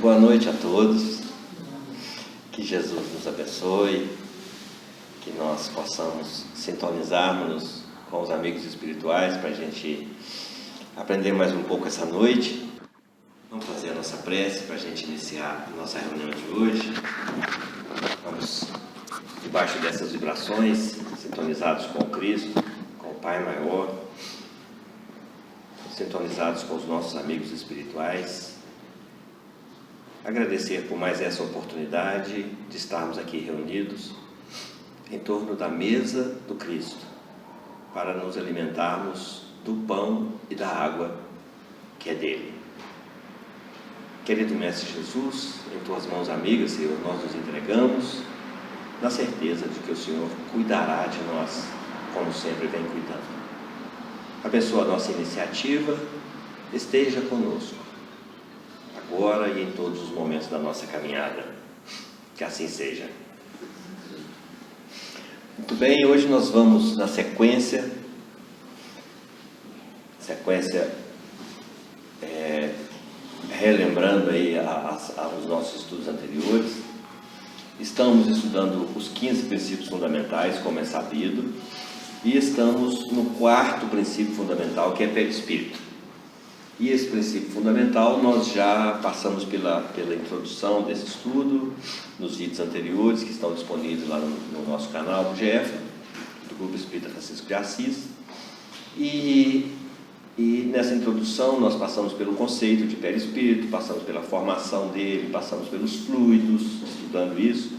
Boa noite a todos, que Jesus nos abençoe, que nós possamos sintonizarmos com os amigos espirituais para a gente aprender mais um pouco essa noite. Vamos fazer a nossa prece para a gente iniciar a nossa reunião de hoje. Vamos debaixo dessas vibrações, sintonizados com o Cristo, com o Pai Maior, sintonizados com os nossos amigos espirituais. Agradecer por mais essa oportunidade de estarmos aqui reunidos em torno da mesa do Cristo, para nos alimentarmos do pão e da água que é dele. Querido Mestre Jesus, em tuas mãos amigas, Senhor, nós nos entregamos na certeza de que o Senhor cuidará de nós, como sempre vem cuidando. Abençoa a nossa iniciativa, esteja conosco, agora e em todos os momentos da nossa caminhada. Que assim seja. Muito bem, hoje nós vamos na sequência relembrando aí os nossos estudos anteriores. Estamos estudando os 15 princípios fundamentais, como é sabido, e estamos no quarto princípio fundamental, que é perispírito. E esse princípio fundamental nós já passamos pela introdução desse estudo nos vídeos anteriores, que estão disponíveis lá no nosso canal do GF, do Grupo Espírita Francisco de Assis. E nessa introdução nós passamos pelo conceito de perispírito, passamos pela formação dele, passamos pelos fluidos, estudando isso.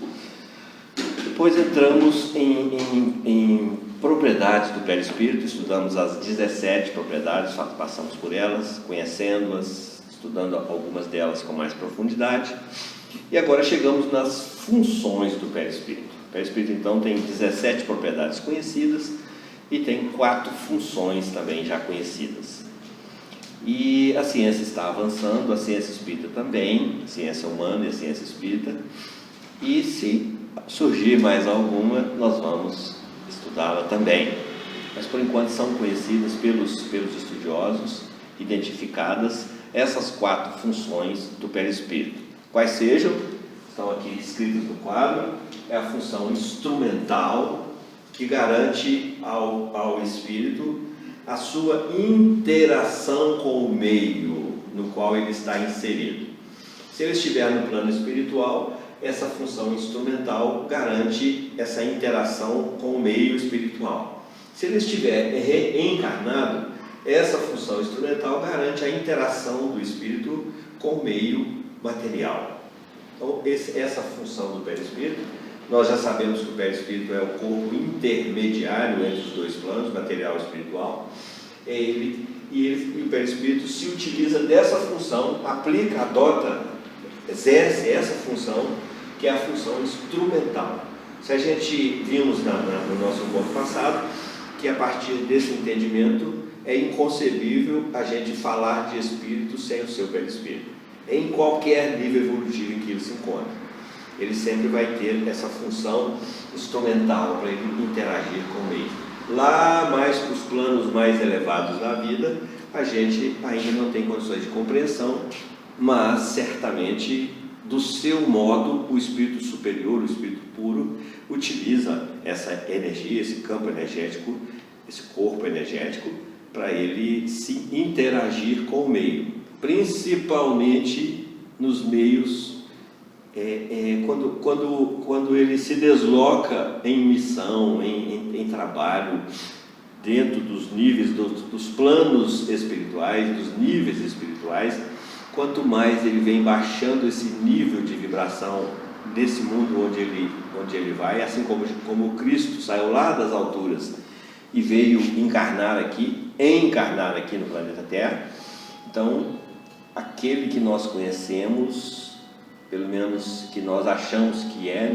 Depois entramos em propriedades do perispírito, estudamos as 17 propriedades, passamos por elas, conhecendo-as, estudando algumas delas com mais profundidade. E agora chegamos nas funções do perispírito. O perispírito então tem 17 propriedades conhecidas e tem 4 funções também já conhecidas. E a ciência está avançando, a ciência espírita também, a ciência humana e a ciência espírita. E se surgir mais alguma, nós vamos estudá-la também. Mas por enquanto são conhecidas pelos estudiosos, identificadas essas 4 funções do perispírito. Quais sejam? Estão aqui escritas no quadro. É a função instrumental, que garante ao espírito a sua interação com o meio no qual ele está inserido. Se ele estiver no plano espiritual, essa função instrumental garante essa interação com o meio espiritual. Se ele estiver reencarnado, essa função instrumental garante a interação do espírito com o meio material. Então, essa função do perispírito, nós já sabemos que o perispírito é o corpo intermediário entre os dois planos, material e espiritual. E o perispírito se utiliza dessa função, aplica, adota, exerce essa função, que é a função instrumental. Se a gente vimos no nosso encontro passado, que a partir desse entendimento é inconcebível a gente falar de espírito sem o seu perispírito, em qualquer nível evolutivo em que ele se encontra. Ele sempre vai ter essa função instrumental para ele interagir com o meio. Lá mais para os planos mais elevados da vida, a gente ainda não tem condições de compreensão, mas certamente do seu modo o espírito superior, o espírito puro, utiliza essa energia, esse campo energético, esse corpo energético, para ele se interagir com o meio, principalmente nos meios, quando ele se desloca em missão, em trabalho, dentro dos níveis, dos planos espirituais, dos níveis espirituais. Quanto mais ele vem baixando esse nível de vibração desse mundo onde ele vai, assim como o Cristo saiu lá das alturas e veio encarnar aqui no planeta Terra. Então, aquele que nós conhecemos, pelo menos que nós achamos que é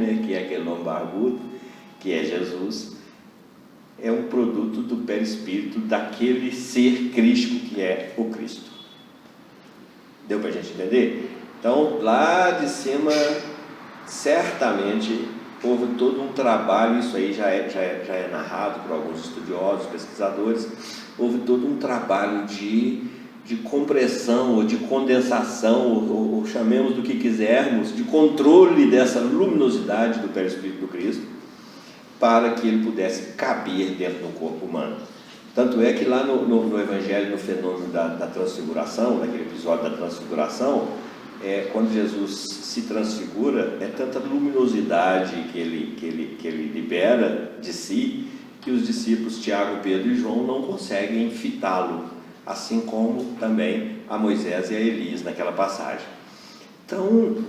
aquele nome barbudo, que é Jesus, é um produto do perispírito daquele ser crístico que é o Cristo. Deu para a gente entender? Então, lá de cima, certamente houve todo um trabalho, isso aí já é narrado por alguns estudiosos, pesquisadores, houve todo um trabalho de de compressão ou de condensação, ou chamemos do que quisermos, de controle dessa luminosidade do perispírito do Cristo, para que ele pudesse caber dentro do corpo humano. Tanto é que lá no Evangelho, no fenômeno da transfiguração, naquele episódio da transfiguração, quando Jesus se transfigura, é tanta luminosidade que ele libera de si, que os discípulos Tiago, Pedro e João não conseguem fitá-lo, assim como também a Moisés e a Elias naquela passagem. Então,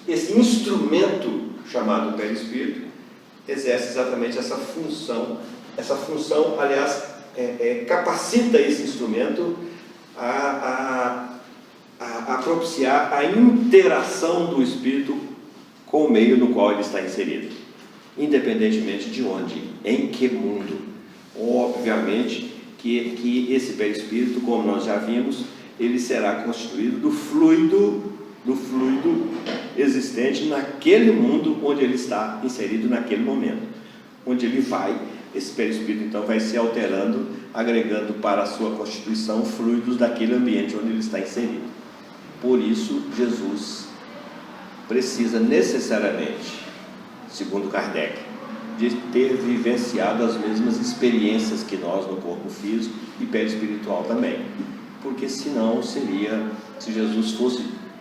esse instrumento chamado perispírito exerce exatamente essa função, aliás, capacita esse instrumento a propiciar a interação do espírito com o meio no qual ele está inserido, independentemente de onde, em que mundo. Obviamente que esse perispírito, como nós já vimos, ele será constituído do fluido existente naquele mundo onde ele está inserido naquele momento. Onde ele vai, esse perispírito então vai se alterando, agregando para a sua constituição fluidos daquele ambiente onde ele está inserido. Por isso, Jesus precisa necessariamente, segundo Kardec, de ter vivenciado as mesmas experiências que nós no corpo físico e perispiritual também. Porque senão seria, se Jesus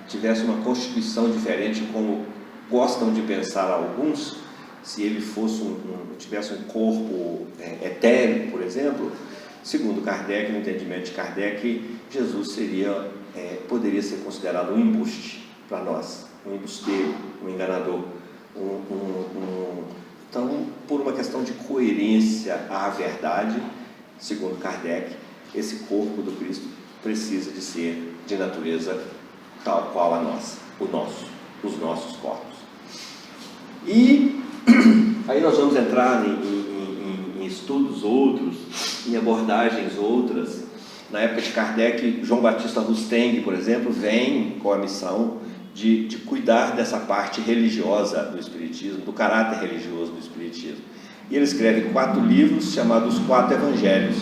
tivesse uma constituição diferente, como gostam de pensar alguns, se ele tivesse um corpo etéreo, por exemplo, segundo Kardec, no entendimento de Kardec, Jesus poderia ser considerado um embuste para nós, um embusteiro, um enganador, então, por uma questão de coerência à verdade, segundo Kardec, esse corpo do Cristo precisa de ser de natureza tal qual a nossa, os nossos corpos. E aí nós vamos entrar em estudos outros, em abordagens outras. Na época de Kardec, João Batista Rusteng, por exemplo, vem com a missão de cuidar dessa parte religiosa do Espiritismo, do caráter religioso do Espiritismo. E ele escreve 4 livros chamados 4 Evangelhos,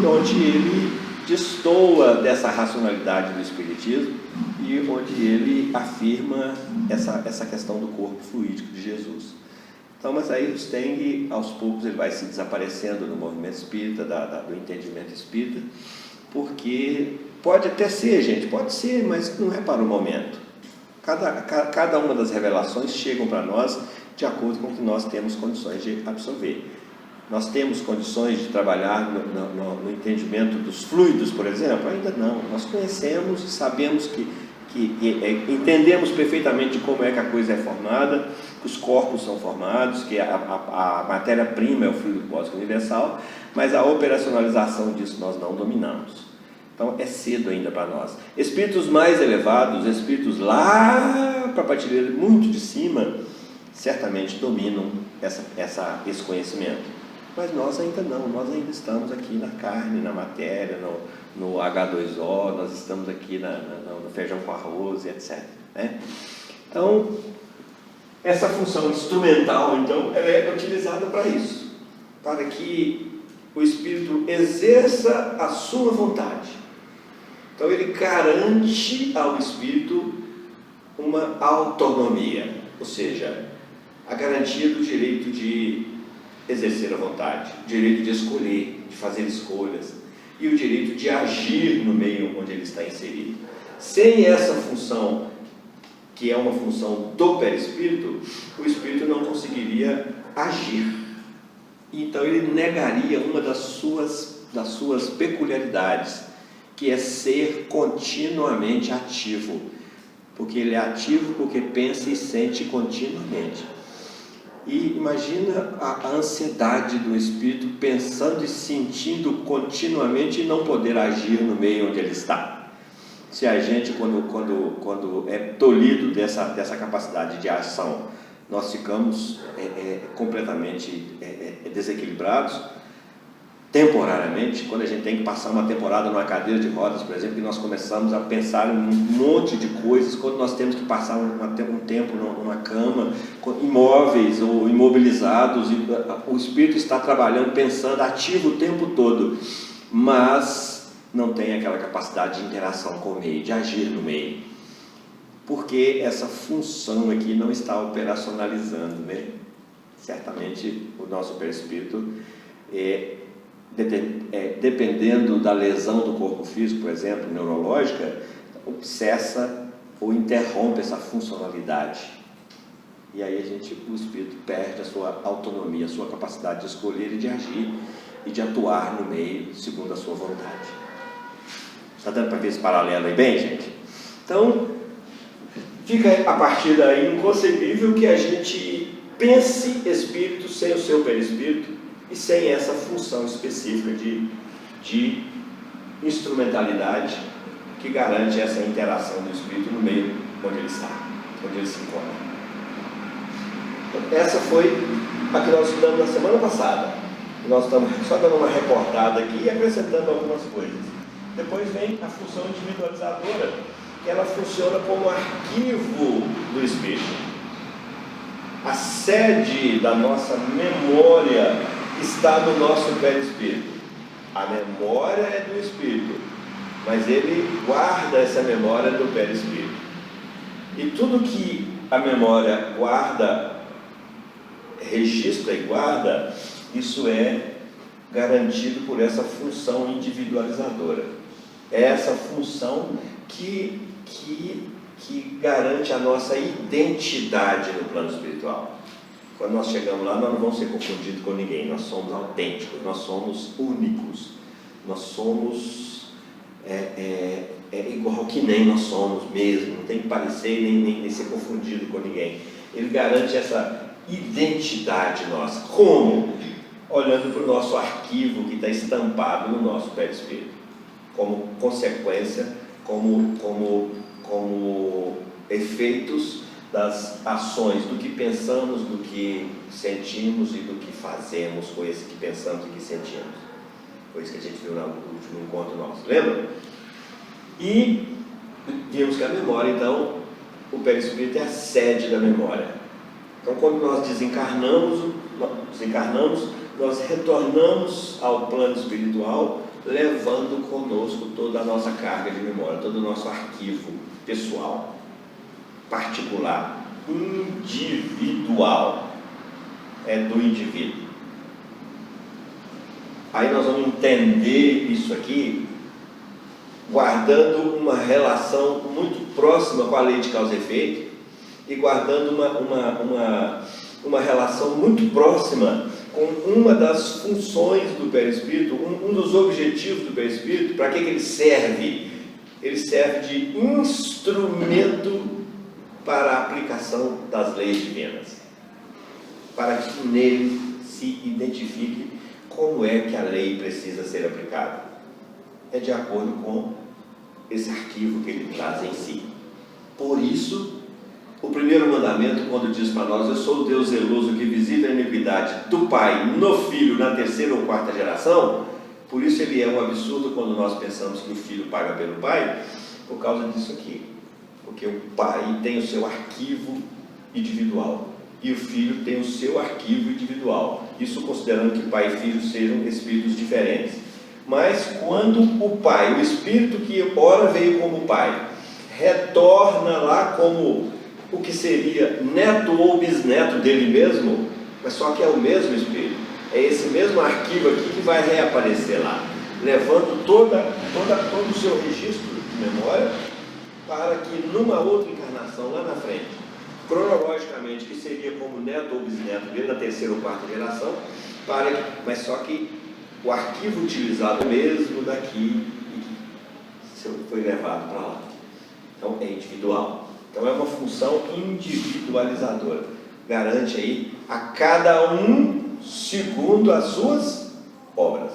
e onde ele destoa dessa racionalidade do Espiritismo e onde ele afirma essa questão do corpo fluídico de Jesus. Então, mas aí Rusteng, aos poucos, ele vai se desaparecendo no movimento espírita, do entendimento espírita, porque pode até ser, gente, pode ser, mas não é para o momento. Cada uma das revelações chegam para nós de acordo com o que nós temos condições de absorver. Nós temos condições de trabalhar no entendimento dos fluidos, por exemplo? Ainda não. Nós conhecemos, sabemos que entendemos perfeitamente como é que a coisa é formada, que os corpos são formados, que a matéria-prima é o fluido cósmico universal, mas a operacionalização disso nós não dominamos. Então é cedo ainda para nós. Espíritos mais elevados, espíritos lá para a prateleira muito de cima, certamente dominam esse conhecimento. Mas nós ainda não, nós ainda estamos aqui na carne, na matéria, no H2O, nós estamos aqui no feijão com arroz, etc. Né? Então, essa função instrumental, então, ela é utilizada para isso, para que o Espírito exerça a sua vontade. Então, ele garante ao Espírito uma autonomia, ou seja, a garantia do direito de exercer a vontade, o direito de escolher, de fazer escolhas, e o direito de agir no meio onde ele está inserido. Sem essa função, que é uma função do perispírito, o espírito não conseguiria agir. Então ele negaria uma das suas peculiaridades, que é ser continuamente ativo, porque ele é ativo porque pensa e sente continuamente. E imagina a ansiedade do espírito pensando e sentindo continuamente e não poder agir no meio onde ele está. Se a gente, quando é tolhido dessa capacidade de ação, nós ficamos completamente desequilibrados, temporariamente, quando a gente tem que passar uma temporada numa cadeira de rodas, por exemplo, e nós começamos a pensar em um monte de coisas, quando nós temos que passar um tempo numa cama, imóveis ou imobilizados, e o Espírito está trabalhando, pensando, ativo o tempo todo, mas não tem aquela capacidade de interação com o meio, de agir no meio, porque essa função aqui não está operacionalizando, né? Certamente o nosso perispírito dependendo da lesão do corpo físico, por exemplo, neurológica, cessa ou interrompe essa funcionalidade. E aí o espírito perde a sua autonomia, a sua capacidade de escolher e de agir e de atuar no meio segundo a sua vontade. Está dando para ver esse paralelo aí bem, gente? Então, fica a partir daí inconcebível que a gente pense espírito sem o seu perispírito e sem essa função específica de instrumentalidade que garante essa interação do espírito no meio onde ele está, onde ele se encontra. Então, essa foi a que nós estudamos na semana passada. Nós estamos só dando uma reportada aqui e acrescentando algumas coisas. Depois vem a função individualizadora, que ela funciona como arquivo do espírito. A sede da nossa memória está no nosso perispírito. A memória é do espírito, mas ele guarda essa memória do perispírito. E tudo que a memória guarda, registra e guarda, isso é garantido por essa função individualizadora. É essa função que garante a nossa identidade no plano espiritual. Quando nós chegamos lá, nós não vamos ser confundidos com ninguém, nós somos autênticos, nós somos únicos, nós somos igual que nem nós somos mesmo, não tem que parecer nem ser confundido com ninguém. Ele garante essa identidade nossa. Como? Olhando para o nosso arquivo que está estampado no nosso perispírito, como consequência, como efeitos das ações, do que pensamos, do que sentimos e do que fazemos com esse que pensamos e que sentimos. Foi isso que a gente viu no último encontro nosso, lembra? E vimos que a memória, então, o perispírito é a sede da memória. Então, quando nós desencarnamos, nós retornamos ao plano espiritual, levando conosco toda a nossa carga de memória, todo o nosso arquivo pessoal, particular, individual, é do indivíduo. Aí nós vamos entender isso aqui, guardando uma relação muito próxima com a lei de causa e efeito, e guardando uma relação muito próxima com uma das funções do perispírito, um dos objetivos do perispírito. Para que ele serve? Ele serve de instrumento para a aplicação das leis divinas, para que nele se identifique como é que a lei precisa ser aplicada. É de acordo com esse arquivo que ele traz em si. Por isso, o primeiro mandamento, quando diz para nós: eu sou o Deus zeloso que visita a iniquidade do pai no filho na terceira ou quarta geração, por isso ele é um absurdo quando nós pensamos que o filho paga pelo pai, por causa disso aqui. Porque o pai tem o seu arquivo individual e o filho tem o seu arquivo individual. Isso considerando que pai e filho sejam espíritos diferentes. Mas quando o pai, o espírito que ora veio como pai, retorna lá como o que seria neto ou bisneto dele mesmo, mas só que é o mesmo espírito, é esse mesmo arquivo aqui que vai reaparecer lá, levando todo o seu registro de memória, para que numa outra encarnação lá na frente, cronologicamente, que seria como neto ou bisneto dele na terceira ou quarta geração, mas só que o arquivo utilizado mesmo daqui foi levado para lá. Então é individual. Então é uma função individualizadora. Garante aí a cada um segundo as suas obras.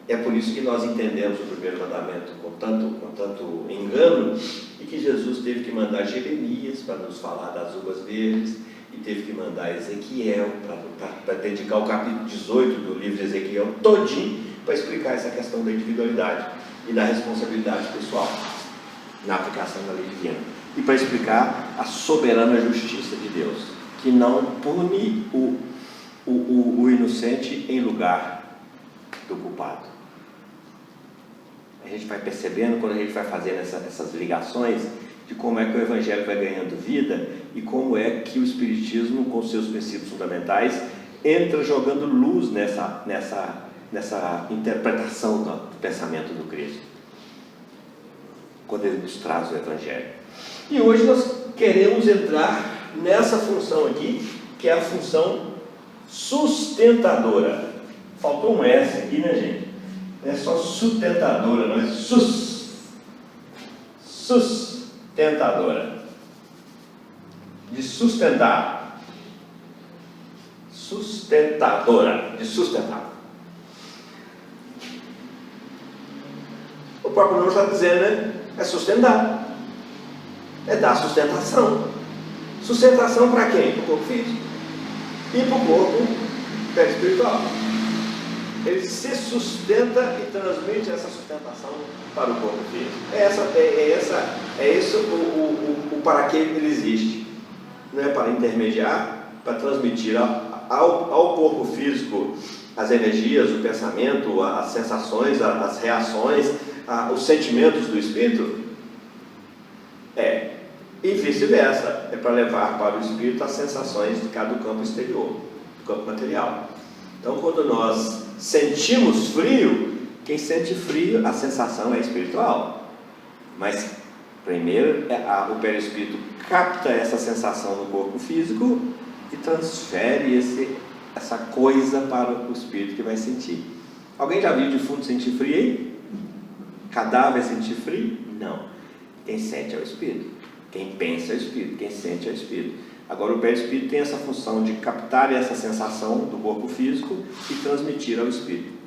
É por isso que nós entendemos o primeiro mandamento com tanto engano, e que Jesus teve que mandar Jeremias para nos falar das uvas verdes, e teve que mandar Ezequiel para dedicar o capítulo 18 do livro de Ezequiel todinho para explicar essa questão da individualidade e da responsabilidade pessoal na aplicação da lei divina, e para explicar a soberana justiça de Deus, que não pune o inocente em lugar do culpado. A gente vai percebendo, quando a gente vai fazendo essas ligações, de como é que o Evangelho vai ganhando vida e como é que o Espiritismo, com seus princípios fundamentais, entra jogando luz nessa interpretação do pensamento do Cristo, quando ele nos traz o Evangelho. E hoje nós queremos entrar nessa função aqui, que é a função sustentadora. Faltou um S aqui, né, gente? Não é só sustentadora, não é sustentadora. De sustentar. Sustentadora. De sustentar. O próprio nome está dizendo, né? É sustentar. É dar sustentação. Sustentação para quem? Para o corpo físico. E para o corpo perispiritual. Ele se sustenta e transmite essa sustentação para o corpo físico. É esse o para que ele existe. Não é para intermediar, para transmitir ao corpo físico as energias, o pensamento, as sensações, as reações, os sentimentos do espírito. E vice-versa, é para levar para o espírito as sensações de cada campo exterior, do campo material. Então, quando nós sentimos frio, quem sente frio, a sensação é espiritual. Mas, primeiro, o perispírito capta essa sensação no corpo físico e transfere essa coisa para o espírito que vai sentir. Alguém já viu defunto sentir frio aí? Cadáver sentir frio? Não. Quem sente é o espírito. Quem pensa é o espírito. Quem sente é o espírito. Agora, o perispírito tem essa função de captar essa sensação do corpo físico e transmitir ao espírito.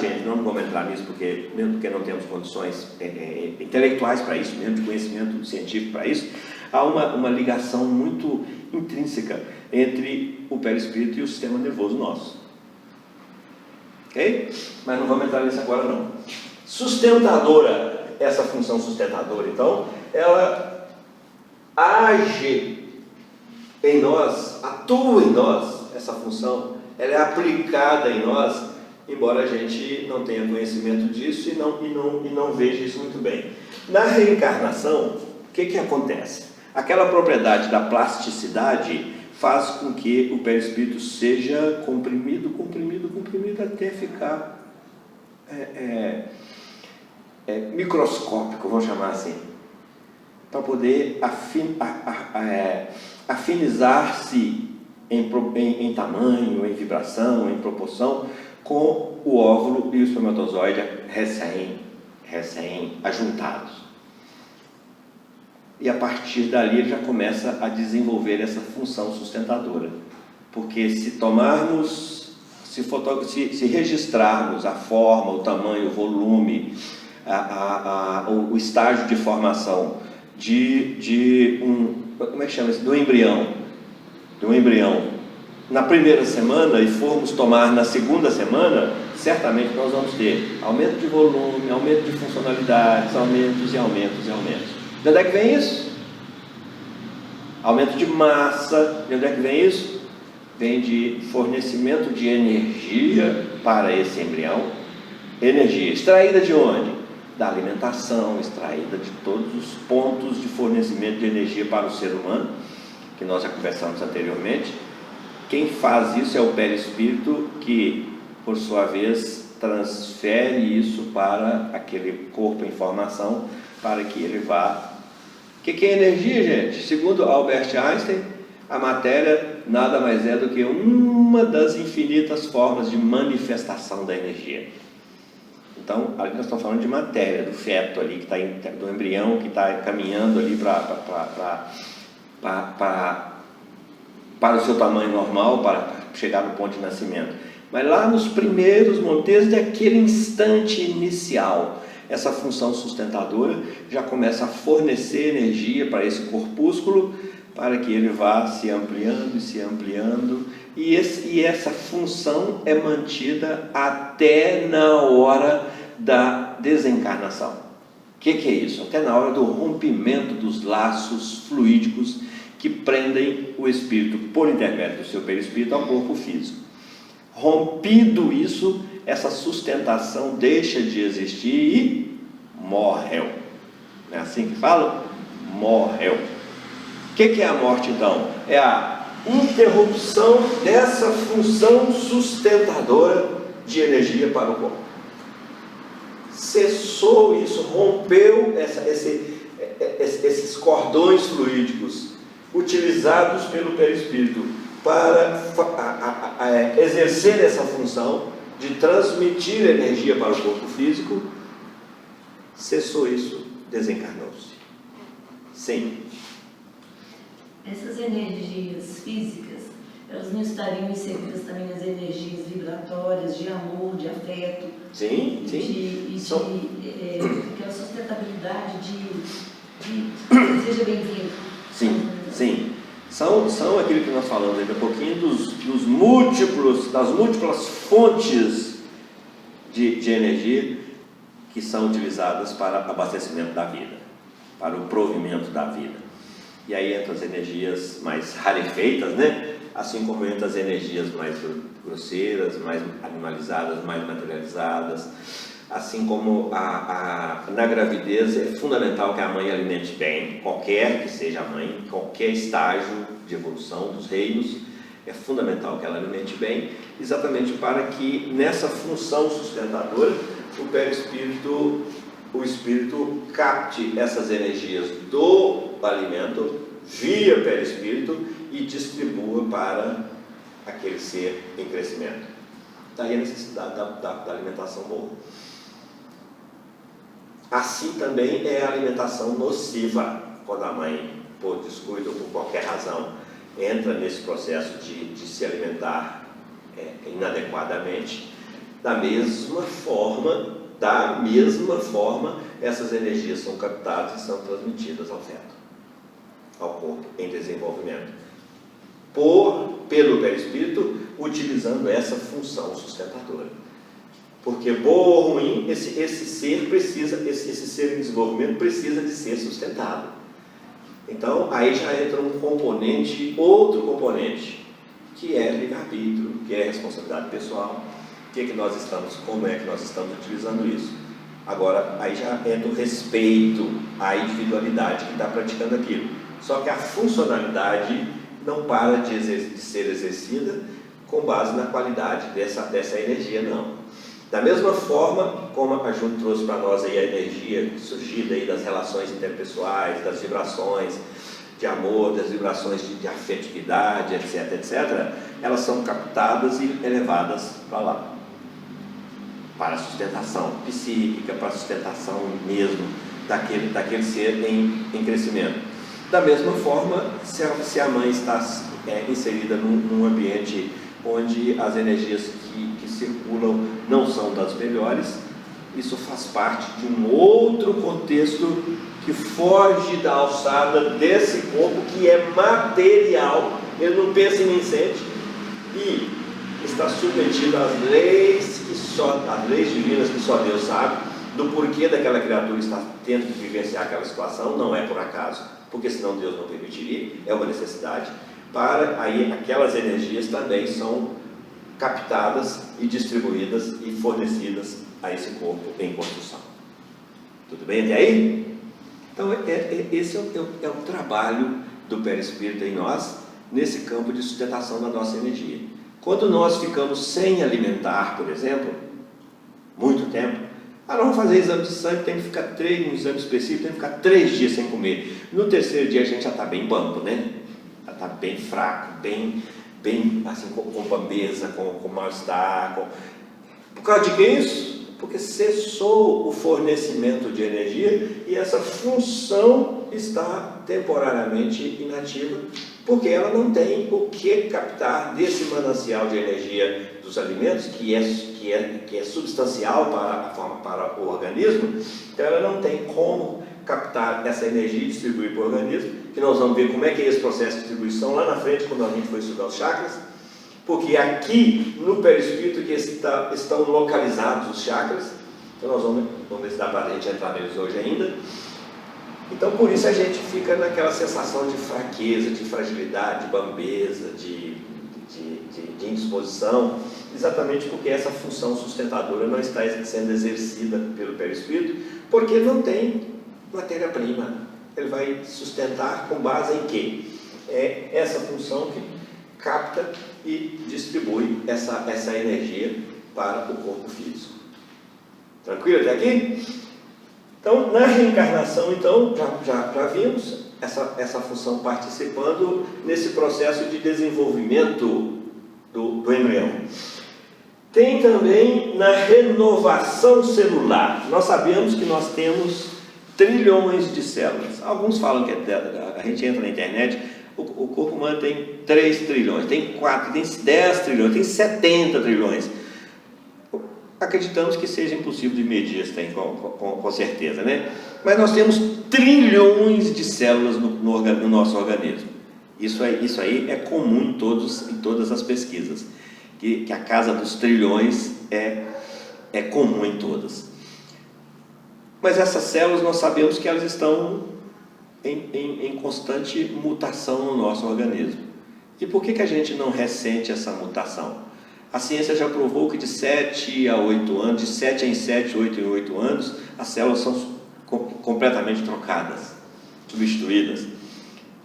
Gente, não vamos entrar nisso, mesmo porque não temos condições intelectuais para isso, mesmo de conhecimento científico para isso, há uma ligação muito intrínseca entre o perispírito e o sistema nervoso nosso. Ok? Mas não vamos entrar nisso agora, não. Sustentadora, essa função sustentadora, então, ela age em nós, atua em nós, essa função, ela é aplicada em nós, embora a gente não tenha conhecimento disso e não veja isso muito bem. Na reencarnação, o que acontece? Aquela propriedade da plasticidade faz com que o perispírito seja comprimido até ficar microscópico, vamos chamar assim, para poder afinizar-se em tamanho, em vibração, em proporção com o óvulo e o espermatozoide recém-ajuntados. E a partir dali ele já começa a desenvolver essa função sustentadora. Porque se registrarmos a forma, o tamanho, o volume, o estágio de formação como é que chama isso? Do embrião, na primeira semana, e formos tomar na segunda semana, certamente nós vamos ter aumento de volume, aumento de funcionalidades, aumentos. De onde é que vem isso? Aumento de massa. De onde é que vem isso? Vem de fornecimento de energia para esse embrião. Energia extraída de onde? Da alimentação, extraída de todos os pontos de fornecimento de energia para o ser humano, que nós já conversamos anteriormente. Quem faz isso é o perispírito, que, por sua vez, transfere isso para aquele corpo em formação, para que ele vá. O que é energia, gente? Segundo Albert Einstein, a matéria nada mais é do que uma das infinitas formas de manifestação da energia. Então, ali nós estamos falando de matéria, do feto ali, do embrião que está caminhando ali para o seu tamanho normal, para chegar no ponto de nascimento. Mas lá nos primeiros momentos, desde aquele instante inicial, essa função sustentadora já começa a fornecer energia para esse corpúsculo, para que ele vá se ampliando e se ampliando, e essa função é mantida até na hora da desencarnação. O que é isso? Até na hora do rompimento dos laços fluídicos que prendem o espírito por intermédio do seu perispírito ao corpo físico. Rompido isso, essa sustentação deixa de existir e morreu. Não é assim que fala? Morreu. O que é a morte então? É a interrupção dessa função sustentadora de energia para o corpo. Cessou isso, rompeu esses cordões fluídicos utilizados pelo perispírito para exercer essa função de transmitir energia para o corpo físico. Cessou isso, desencarnou-se. Sim. Essas energias físicas, elas não estariam inseridas também nas energias vibratórias de amor, de afeto? Sim, sim. Aquela sustentabilidade seja bem-vindo. Sim, sim. São aquilo que nós falamos ainda um pouquinho das múltiplas fontes de energia que são utilizadas para abastecimento da vida, para o provimento da vida. E aí entram as energias mais rarefeitas, né? Assim como entram as energias mais grosseiras, mais animalizadas, mais materializadas. Assim como na gravidez é fundamental que a mãe alimente bem, qualquer que seja a mãe, qualquer estágio de evolução dos reinos, é fundamental que ela alimente bem, exatamente para que nessa função sustentadora o espírito capte essas energias do alimento via perispírito e distribua para aquele ser em crescimento. Daí a necessidade da alimentação boa. Assim também é a alimentação nociva, quando a mãe, por descuido ou por qualquer razão, entra nesse processo de se alimentar inadequadamente. Da mesma forma, essas energias são captadas e são transmitidas ao feto, ao corpo em desenvolvimento, pelo perispírito, utilizando essa função sustentadora. Porque bom ou ruim, esse ser em desenvolvimento precisa de ser sustentado. Então aí já entra outro componente, que é livre-arbítrio, que é responsabilidade pessoal. Como é que nós estamos utilizando isso? Agora aí já entra o respeito à individualidade que está praticando aquilo. Só que a funcionalidade não para de ser exercida com base na qualidade dessa energia, não. Da mesma forma como a Júlia trouxe para nós aí a energia surgida aí das relações interpessoais, das vibrações de amor, das vibrações de afetividade, etc, etc, elas são captadas e elevadas para lá, para a sustentação psíquica, para a sustentação mesmo daquele ser em crescimento. Da mesma forma, se a mãe está inserida num ambiente onde as energias que circulam não são das melhores, isso faz parte de um outro contexto que foge da alçada desse corpo que é material, ele não pensa nem sente, e está submetido às leis divinas que só Deus sabe, do porquê daquela criatura estar tendo que vivenciar aquela situação. Não é por acaso, porque senão Deus não permitiria, é uma necessidade. Aí aquelas energias também são captadas e distribuídas e fornecidas a esse corpo em construção. Tudo bem até aí? Então esse é o trabalho do perispírito em nós, nesse campo de sustentação da nossa energia. Quando nós ficamos sem alimentar, por exemplo, muito tempo, nós vamos fazer exame de sangue, tem que ficar um exame específico, tem que ficar 3 dias sem comer. No terceiro dia a gente já está bem banco, né? Já está bem fraco, bem assim, com bambeza, com mal-estar. Por causa de que isso? Porque cessou o fornecimento de energia e essa função está temporariamente inativa, porque ela não tem o que captar desse manancial de energia dos alimentos, que é substancial para o organismo. Então ela não tem como captar essa energia e distribuir para o organismo, que nós vamos ver como é que é esse processo de distribuição lá na frente, quando a gente for estudar os chakras, porque aqui no perispírito que estão localizados os chakras. Então nós vamos ver se dá para a gente entrar neles hoje ainda. Então por isso a gente fica naquela sensação de fraqueza, de fragilidade, de bambeza, de indisposição, exatamente porque essa função sustentadora não está sendo exercida pelo perispírito, porque não tem matéria-prima. Ele vai sustentar com base em quê? É essa função que capta e distribui essa energia para o corpo físico. Tranquilo até aqui? Então, na reencarnação, então, já vimos essa função participando nesse processo de desenvolvimento do embrião. Tem também na renovação celular. Nós sabemos que nós temos trilhões de células. Alguns falam que a gente entra na internet, o corpo humano tem 3 trilhões, tem 4, tem 10 trilhões, tem 70 trilhões. Acreditamos que seja impossível de medir isso com certeza, né? Mas nós temos trilhões de células no nosso organismo. Isso aí é comum em todas as pesquisas, que a casa dos trilhões é comum em todas. Mas essas células nós sabemos que elas estão em constante mutação no nosso organismo. E por que a gente não ressente essa mutação? A ciência já provou que de 7 a 8 anos, de 7 em 7, 8 em 8 anos, as células são completamente trocadas, substituídas.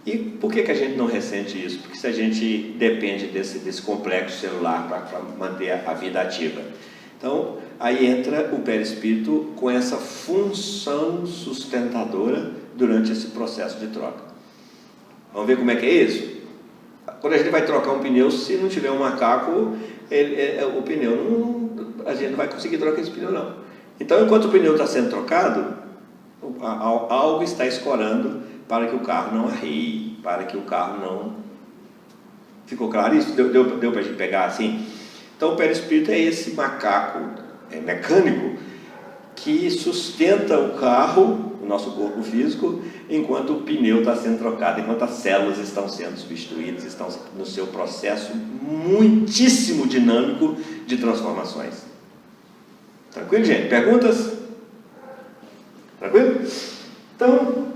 E por que a gente não ressente isso? Porque se a gente depende desse complexo celular para manter a vida ativa. Então, aí entra o perispírito com essa função sustentadora durante esse processo de troca. Vamos ver como é que é isso? Quando a gente vai trocar um pneu, se não tiver um macaco, o pneu a gente não vai conseguir trocar esse pneu não. Então, enquanto o pneu está sendo trocado, algo está escorando para que o carro não arrie, para que o carro não... Ficou claro isso? Deu para a gente pegar assim? Então, o perispírito é esse macaco mecânico que sustenta o carro, o nosso corpo físico, enquanto o pneu está sendo trocado, enquanto as células estão sendo substituídas, estão no seu processo muitíssimo dinâmico de transformações. Tranquilo, gente? Perguntas? Tranquilo? Então,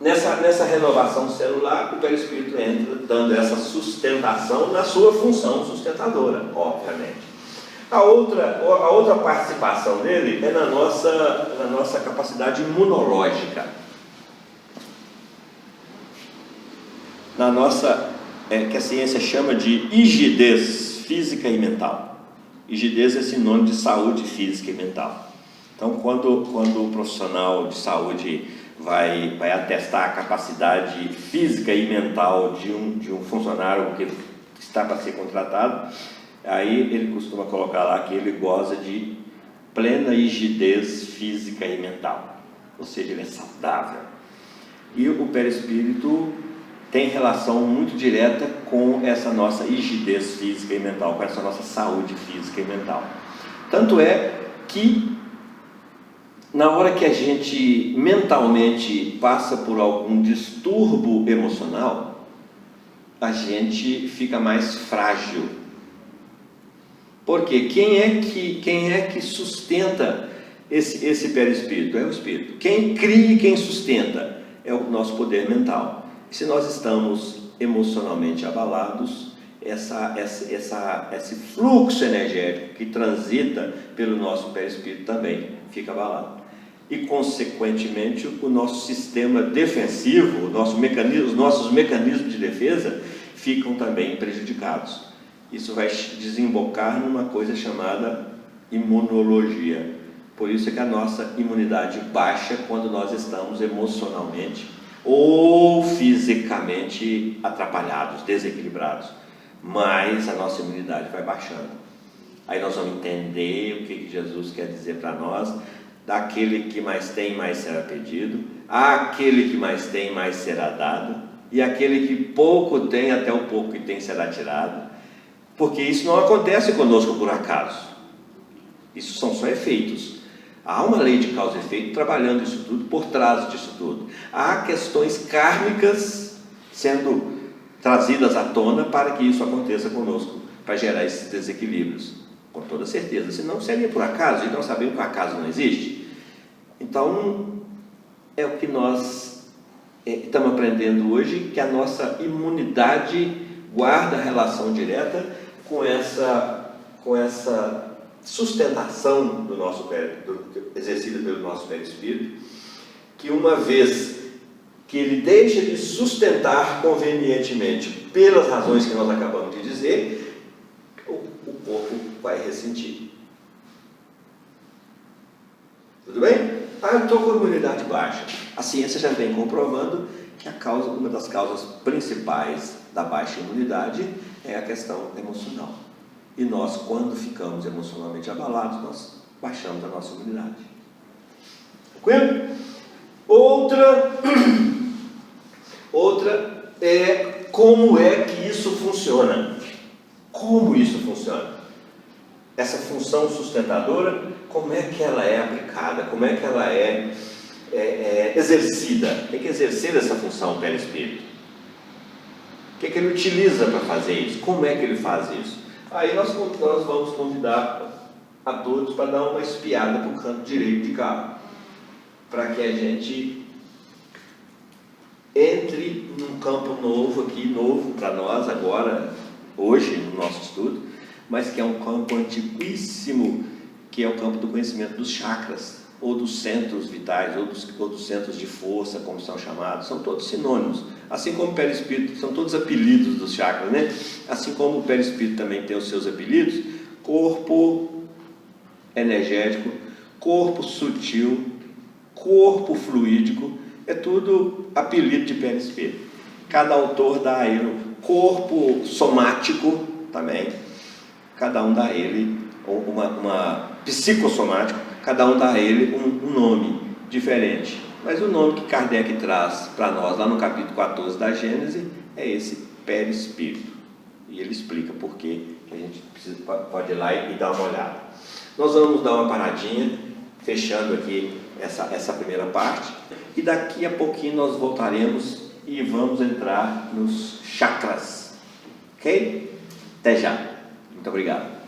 nessa renovação celular, o perispírito entra dando essa sustentação na sua função sustentadora, obviamente. A outra participação dele é na nossa capacidade imunológica. Na nossa, que a ciência chama de rigidez física e mental. Rigidez é sinônimo de saúde física e mental. Então, quando o profissional de saúde vai atestar a capacidade física e mental de um funcionário que está para ser contratado, aí ele costuma colocar lá que ele goza de plena rigidez física e mental, ou seja, ele é saudável. E o perispírito tem relação muito direta com essa nossa rigidez física e mental, com essa nossa saúde física e mental. Tanto é que na hora que a gente mentalmente passa por algum distúrbio emocional, a gente fica mais frágil. Porque quem é que sustenta esse perispírito? É o espírito. Quem cria e quem sustenta é o nosso poder mental. E se nós estamos emocionalmente abalados, esse fluxo energético que transita pelo nosso perispírito também fica abalado. E, consequentemente, o nosso sistema defensivo, os nossos mecanismos de defesa ficam também prejudicados. Isso vai desembocar numa coisa chamada imunologia. Por isso é que a nossa imunidade baixa quando nós estamos emocionalmente ou fisicamente atrapalhados, desequilibrados. Mas a nossa imunidade vai baixando. Aí nós vamos entender o que Jesus quer dizer para nós. Daquele que mais tem, mais será pedido. Aquele que mais tem, mais será dado. E aquele que pouco tem, até o pouco que tem será tirado. Porque isso não acontece conosco por acaso. Isso são só efeitos. Há uma lei de causa e efeito trabalhando isso tudo, por trás disso tudo. Há questões kármicas sendo trazidas à tona para que isso aconteça conosco, para gerar esses desequilíbrios, com toda certeza. Senão seria por acaso, e nós sabemos que o acaso não existe. Então, é o que nós estamos aprendendo hoje, que a nossa imunidade guarda relação direta com essa sustentação do nosso exercida pelo nosso perispírito, que uma vez que ele deixa de sustentar convenientemente pelas razões que nós acabamos de dizer, o corpo vai ressentir. Tudo bem? Eu estou com imunidade baixa. A ciência já vem comprovando que uma das causas principais da baixa imunidade é a questão emocional. E nós, quando ficamos emocionalmente abalados, nós baixamos a nossa imunidade. Tranquilo? Outra é como é que isso funciona. Como isso funciona? Essa função sustentadora, como é que ela é aplicada? Como é que ela é exercida? Tem que exercer essa função perispírito. O que é que ele utiliza para fazer isso? Como é que ele faz isso? Aí nós vamos convidar a todos para dar uma espiada para o canto direito de cá, para que a gente entre num campo novo aqui, novo para nós agora, hoje, no nosso estudo, mas que é um campo antiquíssimo, que é o campo do conhecimento dos chakras, ou dos centros vitais, ou dos centros de força, como são chamados, são todos sinônimos. Assim como o perispírito, são todos apelidos dos chakras, né? Assim como o perispírito também tem os seus apelidos, corpo energético, corpo sutil, corpo fluídico, é tudo apelido de perispírito. Cada autor dá a ele corpo somático também, cada um dá a ele uma psicossomático, cada um dá a ele um nome diferente. Mas o nome que Kardec traz para nós, lá no capítulo 14 da Gênese, é esse perispírito. E ele explica por que a gente pode ir lá e dar uma olhada. Nós vamos dar uma paradinha, fechando aqui essa primeira parte, e daqui a pouquinho nós voltaremos e vamos entrar nos chakras. Ok? Até já. Muito obrigado.